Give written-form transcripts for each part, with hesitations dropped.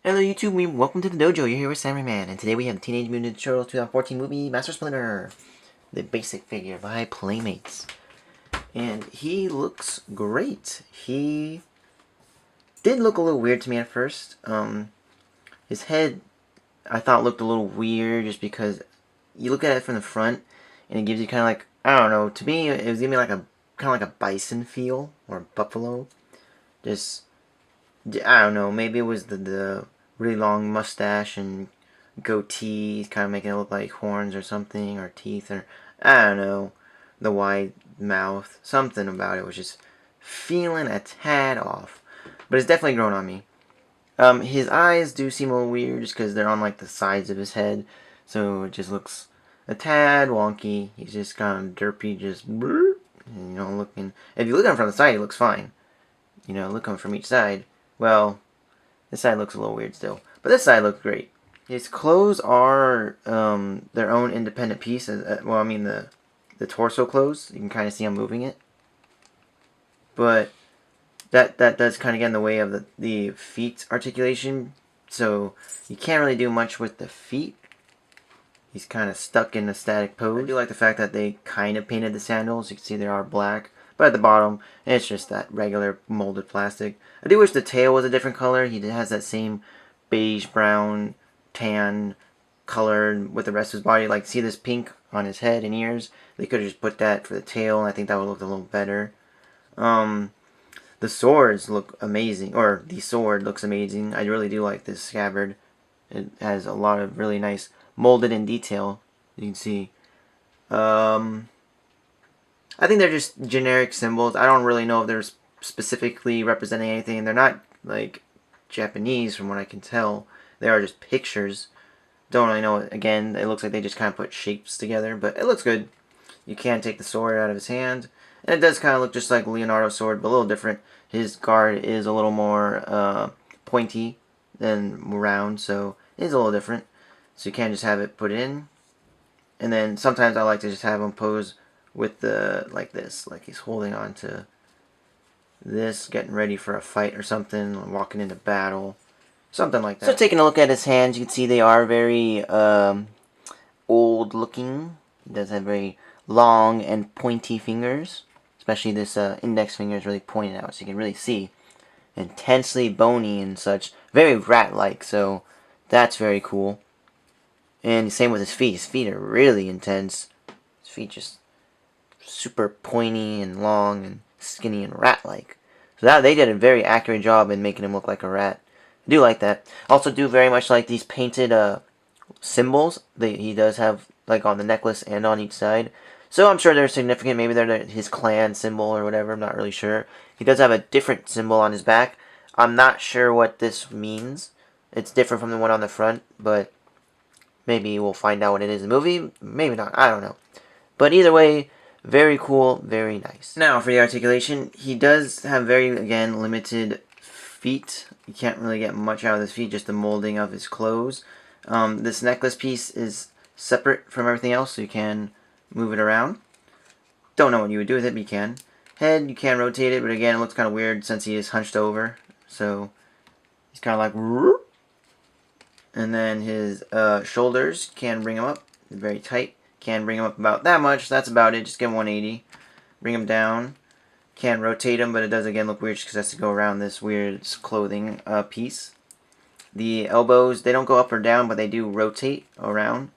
Hello YouTube, welcome to the dojo. You're here with Samurai Man, and today we have the Teenage Mutant Ninja Turtles 2014 movie, Master Splinter, the basic figure by Playmates. And he looks great. He did look a little weird to me at first. His head, I thought looked a little weird just because you look at it from the front, and it gives you kind of like, I don't know, to me it was giving me like a, kind of like a bison feel, or a buffalo. Just, I don't know, maybe it was the really long mustache and goatee, kind of making it look like horns or something, or teeth, or I don't know, the wide mouth. Something about it was just feeling a tad off, but it's definitely grown on me. His eyes do seem a little weird just because they're on like the sides of his head, so it just looks a tad wonky. He's just kind of derpy, just and, looking. If you look at him from the side, he looks fine. Looking from each side, well, this side looks a little weird still, but this side looks great. His clothes are their own independent piece. Well, I mean the torso clothes. You can kind of see I'm moving it, but that does kind of get in the way of the feet articulation. So you can't really do much with the feet. He's kind of stuck in a static pose. I do like the fact that they kind of painted the sandals. You can see they are black. But at the bottom, it's just that regular molded plastic. I do wish the tail was a different color. He has that same beige, brown, tan color with the rest of his body. Like, see this pink on his head and ears? They could have just put that for the tail, and I think that would look a little better. The swords look amazing. Or, the sword looks amazing. I really do like this scabbard. It has a lot of really nice molded in detail. You can see. I think they're just generic symbols. I don't really know if they're specifically representing anything. They're not, like, Japanese from what I can tell. They are just pictures. Don't really know. Again, it looks like they just kind of put shapes together, but it looks good. You can take the sword out of his hand. And it does kind of look just like Leonardo's sword, but a little different. His guard is a little more pointy than round, so it is a little different. So you can't just have it put in. And then sometimes I like to just have him pose with like this, like he's holding on to this, getting ready for a fight or something, walking into battle, something like that. So taking a look at his hands, you can see they are very old looking. He does have very long and pointy fingers, especially this index finger is really pointed out, so you can really see. Intensely bony and such, very rat-like, so that's very cool. And same with his feet. His feet are really intense. His feet just super pointy and long and skinny and rat-like. So that they did a very accurate job in making him look like a rat. I do like that. Also do very much like these painted symbols that he does have, like on the necklace and on each side. So I'm sure they're significant. Maybe they're his clan symbol or whatever. I'm not really sure. He does have a different symbol on his back. I'm not sure what this means. It's different from the one on the front, but maybe we'll find out what it is in the movie. Maybe not. I don't know. But either way, very cool, very nice. Now, for the articulation, he does have very, again, limited feet. You can't really get much out of his feet, just the molding of his clothes. This necklace piece is separate from everything else, so you can move it around. Don't know what you would do with it, but you can. Head, you can rotate it, but again, it looks kind of weird since he is hunched over. So, he's kind of like, whoop. And then his shoulders, can bring him up, very tight. Can bring him up about that much. That's about it. Just give him 180. Bring him down. Can rotate him, but it does again look weird because it has to go around this weird clothing piece. The elbows, they don't go up or down, but they do rotate around.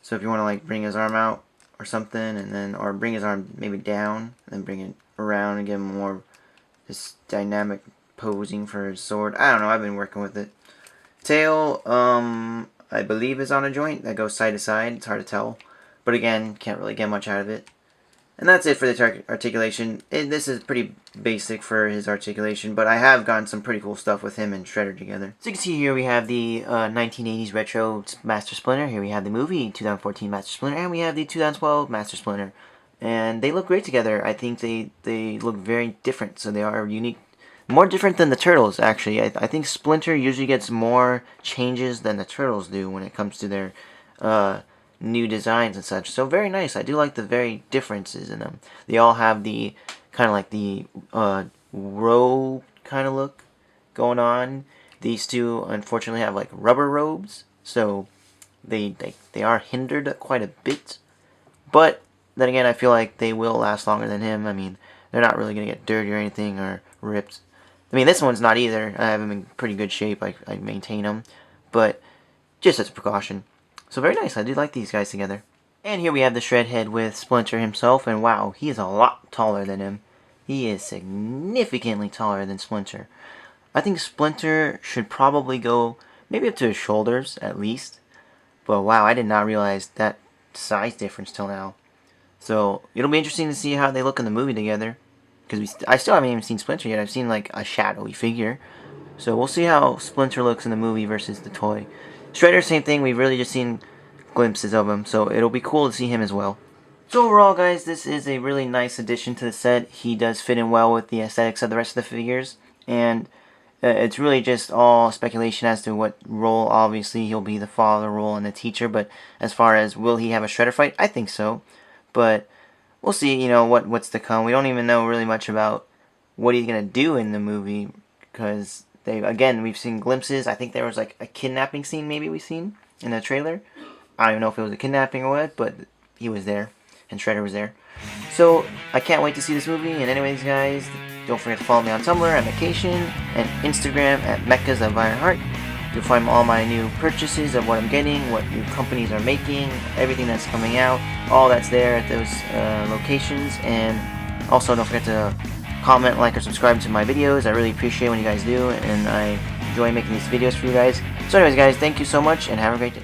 So if you want to like bring his arm out or something, and then or bring his arm maybe down, and then bring it around and give him more this dynamic posing for his sword. I don't know. I've been working with it. Tail, I believe is on a joint that goes side to side. It's hard to tell. But again, can't really get much out of it. And that's it for the articulation. This is pretty basic for his articulation, but I have gotten some pretty cool stuff with him and Shredder together. So you can see here we have the 1980s retro Master Splinter. Here we have the movie 2014 Master Splinter, and we have the 2012 Master Splinter. And they look great together. I think they look very different, so they are unique. More different than the Turtles, actually. I think Splinter usually gets more changes than the Turtles do when it comes to their new designs and such. So very nice. I do like the very differences in them. They all have the kind of like the row kind of look going on. These two unfortunately have like rubber robes, so they are hindered quite a bit. But then again, I feel like they will last longer than him. I mean, they're not really gonna get dirty or anything or ripped. I mean, this one's not either. I have them in pretty good shape. I maintain them, but just as a precaution. So very nice. I do like these guys together. And here we have the Shredhead with Splinter himself, and wow, he is a lot taller than him. He is significantly taller than Splinter. I think Splinter should probably go maybe up to his shoulders at least. But wow, I did not realize that size difference till now. So it'll be interesting to see how they look in the movie together. Because I still haven't even seen Splinter yet. I've seen like a shadowy figure. So we'll see how Splinter looks in the movie versus the toy. Shredder, same thing. We've really just seen glimpses of him. So it'll be cool to see him as well. So overall, guys, this is a really nice addition to the set. He does fit in well with the aesthetics of the rest of the figures. And it's really just all speculation as to what role. Obviously, he'll be the father role and the teacher. But as far as will he have a Shredder fight, I think so. But we'll see, what's to come. We don't even know really much about what he's going to do in the movie. Because, we've seen glimpses. I think there was like a kidnapping scene maybe we've seen in the trailer. I don't even know if it was a kidnapping or what, but he was there. And Shredder was there. So, I can't wait to see this movie. And anyways, guys, don't forget to follow me on Tumblr at Vacation and Instagram at Mechas of Ironheart. You'll find all my new purchases of what I'm getting, what new companies are making, everything that's coming out. All that's there at those locations. And also, don't forget to comment, like, or subscribe to my videos. I really appreciate when you guys do. And I enjoy making these videos for you guys. So anyways, guys, thank you so much and have a great day.